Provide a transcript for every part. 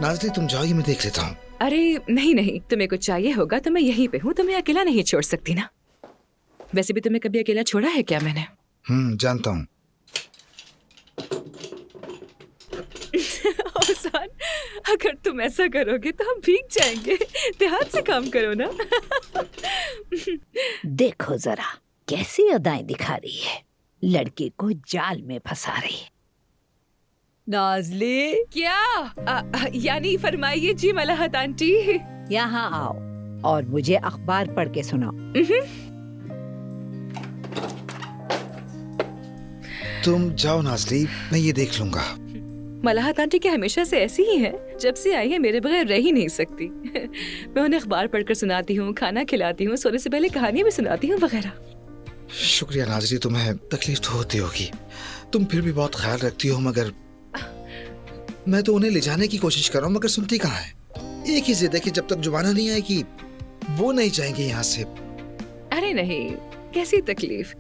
नाज़री तुम जाओ, ये मैं देख लेता हूँ। अरे नहीं नहीं, तुम्हें कुछ चाहिए होगा तो मैं यहीं पे हूँ, तुम्हें अकेला नहीं छोड़ सकती ना। वैसे भी तुम्हें कभी अकेला छोड़ा है क्या मैंने? जानता हूँ। ओज़ान, अगर तुम ऐसा करोगे तो हम भीग जाएंगे। ध्यान से काम करो ना। देखो जरा कैसी अदाएं दिखा रही है, लड़के को जाल में फंसा रही है। नाज़ली, क्या यानी फरमाइए जी मलाहत आंटी। यहाँ आओ और मुझे अखबार पढ़ के सुनाओ। तुम जाओ नाज़ली, मैं ये देख लूंगा। मलाहत आंटी क्या हमेशा से ऐसी ही है? जब से आई है मेरे बगैर रह ही नहीं सकती। मैं उन्हें अखबार पढ़कर सुनाती हूँ, खाना खिलाती हूँ, सोने से पहले कहानियां भी सुनाती हूँ वगैरह। शुक्रिया नाज़री, तुम्हें तकलीफ तो होती होगी, तुम फिर भी बहुत ख्याल रखती हो। मगर मैं तो उन्हें ले जाने की कोशिश कर रहा हूँ, मगर सुनती कहाँ है। एक ही जिद है कि जब तक जुबाना नहीं आएगी वो नहीं जाएंगे यहाँ से। अरे नहीं, कैसी तकलीफ।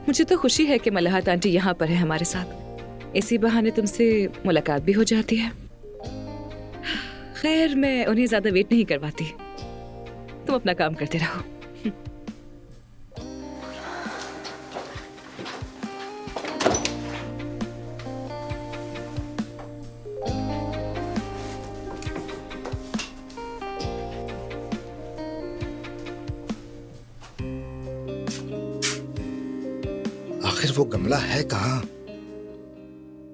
मुझे तो खुशी है कि मलाहत आंटी यहाँ पर है हमारे साथ। इसी बहाने तुमसे मुलाकात भी हो जाती है। खैर, मैं उन्हें ज्यादा वेट नहीं करवाती, तुम अपना काम करते रहो। आखिर वो गमला है कहाँ?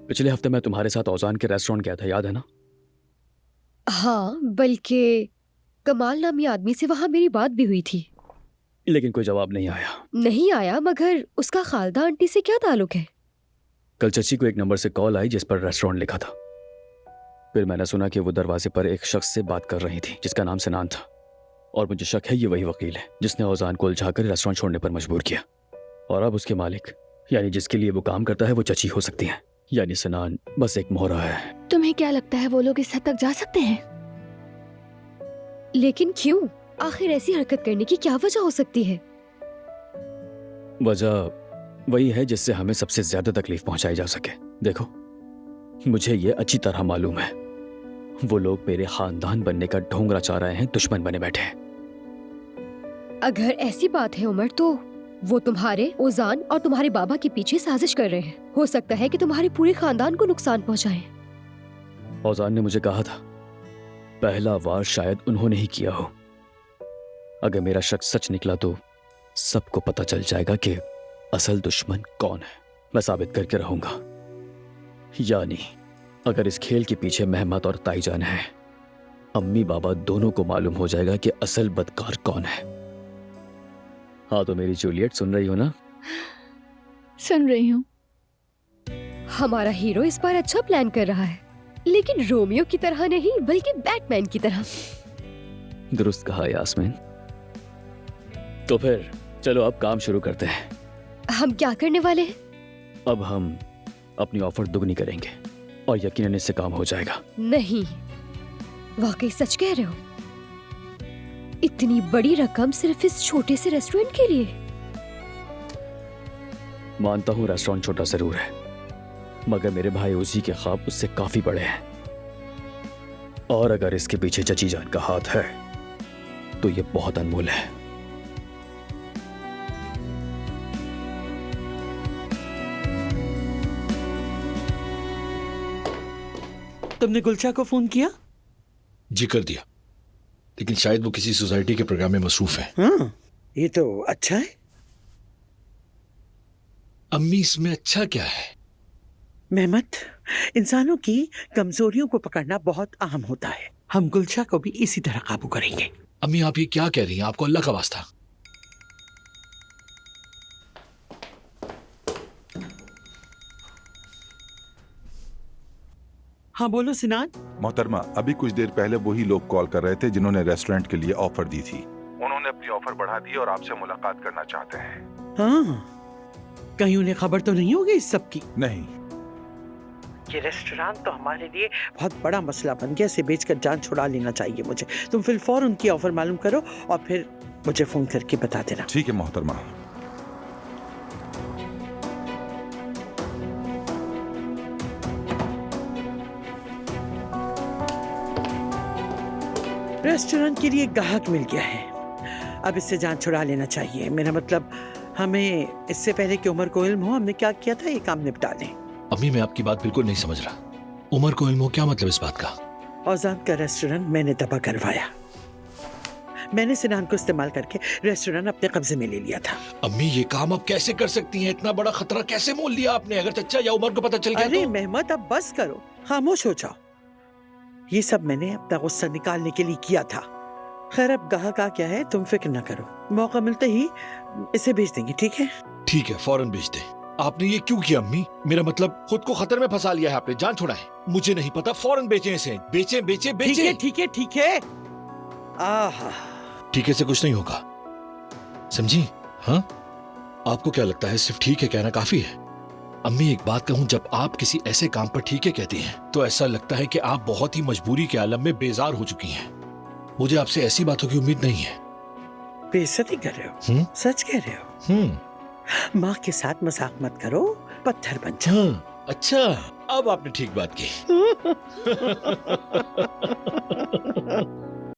पिछले हफ्ते मैं तुम्हारे साथ औजान के रेस्टोरेंट गया था, याद है ना? हाँ, बल्कि कमाल नामी आदमी से वहाँ मेरी बात भी हुई थी। लेकिन कोई जवाब नहीं आया। नहीं आया, मगर उसका खालदा आंटी से क्या ताल्लुक है? कल चची को एक नंबर से कॉल आई जिस पर रेस्टोरेंट लिखा था। फिर मैंने सुना कि वो दरवाजे पर एक शख्स से बात कर रही थी जिसका नाम सिनान था, और मुझे शक है ये वही वकील है जिसने औजान को उलझाकर रेस्टोरेंट छोड़ने पर मजबूर किया। और अब उसके मालिक यानी जिसके लिए वो काम करता है वो चची हो सकती है, यानी सिनान बस एक मोहरा है। तुम्हें क्या लगता है वो लोग इस हद तक जा सकते हैं? लेकिन क्यों? आखिर ऐसी हरकत करने की क्या वजह हो सकती है? वजह वही है जिससे हमें सबसे ज्यादा तकलीफ पहुंचाई जा सके। देखो, मुझे ये अच्छी तरह मालूम है वो लोग मेरे खानदान बनने का ढोंग रचा रहे हैं, दुश्मन बने बैठे हैं। अगर ऐसी बात है उमर, तो वो तुम्हारे, ओजान और तुम्हारे बाबा के पीछे साजिश कर रहे हैं। हो सकता है कि तुम्हारे पूरे खानदान को नुकसान पहुंचाएं। औजान ने मुझे कहा था पहला वार शायद उन्होंने ही किया हो। अगर मेरा शक सच निकला तो सबको पता चल जाएगा कि असल दुश्मन कौन है। मैं साबित करके रहूंगा। यानी अगर इस खेल के पीछे महमद और ताईजान है, अम्मी बाबा दोनों को मालूम हो जाएगा कि असल बदकार कौन है। हाँ तो मेरी जूलियट, सुन रही हो ना? सुन रही हूँ। हमारा हीरो इस बार अच्छा प्लान कर रहा है, लेकिन रोमियो की तरह नहीं बल्कि बैटमैन की तरह। दुरुस्त कहा यास्मीन। तो फिर चलो अब काम शुरू करते हैं। हम क्या करने वाले हैं? अब हम अपनी ऑफर दुगनी करेंगे और यकीनन इससे काम हो जाएगा। नहीं, वाकई सच कह रहे हो? इतनी बड़ी रकम सिर्फ इस छोटे से रेस्टोरेंट के लिए? मानता हूं रेस्टोरेंट छोटा जरूर है, मगर मेरे भाई उसी के ख्वाब उससे काफी बड़े हैं। और अगर इसके पीछे चची जान का हाथ है तो ये बहुत अनमोल है। तुमने गुलचा को फोन किया? जी कर दिया, लेकिन शायद वो किसी सोसाइटी के प्रोग्राम में मसरूफ है। हाँ, ये तो अच्छा है। अम्मी, इसमें अच्छा क्या है? मेहमत, इंसानों की कमजोरियों को पकड़ना बहुत आम होता है। हम गुलशा को भी इसी तरह काबू करेंगे। अम्मी, आप ये क्या कह रही हैं? आपको अल्लाह का वास्ता। हाँ बोलो सिनान। मोहतरमा, अभी कुछ देर पहले वही लोग कॉल कर रहे थे जिन्होंने रेस्टोरेंट के लिए ऑफर दी थी। उन्होंने अपनी ऑफर बढ़ा दी और आपसे मुलाकात करना चाहते हैं। हाँ, कहीं उन्हें खबर तो नहीं होगी इस सब की? नहीं। ये रेस्टोरेंट तो हमारे लिए बहुत बड़ा मसला बन गया। इसे बेचकर जान छुड़ा लेना चाहिए मुझे। तुम फिर फौरन उनकी ऑफर मालूम करो और फिर मुझे फोन करके बता देना। ठीक है मोहतरमा। रेस्टोरेंट के लिए ग्राहक मिल गया है, अब इससे जान छुड़ा लेना चाहिए। मेरा मतलब हमें इससे पहले कि उमर को इल्म हो हमने क्या किया था, ये काम निपटा लें। अम्मी मैं आपकी बात बिल्कुल नहीं समझ रहा। उमर को इल्म हो, क्या मतलब इस बात का? औजान का रेस्टोरेंट मैंने तबाह करवाया। मैंने सिनान को इस्तेमाल करके रेस्टोरेंट अपने कब्जे में ले लिया था। अम्मी ये काम आप कैसे कर सकती हैं? इतना बड़ा खतरा कैसे मोल लिया आपने? अगर चचा या उमर को पता चल गया अरे तो? मेहमत अब बस करो, खामोश हो जाओ। ये सब मैंने अपना गुस्सा निकालने के लिए किया था। खैर अब गाहक आ गया है, तुम फिक्र न करो, मौका मिलते ही इसे भेज देंगे, ठीक है? ठीक है, फौरन भेज दे। आपने ये क्यों किया अम्मी? मेरा मतलब खुद को खतरे में फंसा लिया है आपने, जान छोड़ा है। मुझे नहीं पता, फौरन बेचें इसे, बेचें बेचें बेचें। ठीक है ठीक है ठीक है। आहा, ठीक है से कुछ नहीं होगा, समझी? हाँ, आपको क्या लगता है सिर्फ ठीक है कहना काफी है? अम्मी एक बात कहूं, जब आप किसी ऐसे काम पर ठीक है कहती हैं तो ऐसा लगता है कि आप बहुत ही मजबूरी के आलम में बेजार हो चुकी हैं। मुझे आपसे ऐसी बातों की उम्मीद नहीं है। बेइज्जती कर रहे हो? सच कह रहे हो? माँ के साथ मजाक मत करो, पत्थर बन जाओ। हाँ, अच्छा अब आपने ठीक बात की।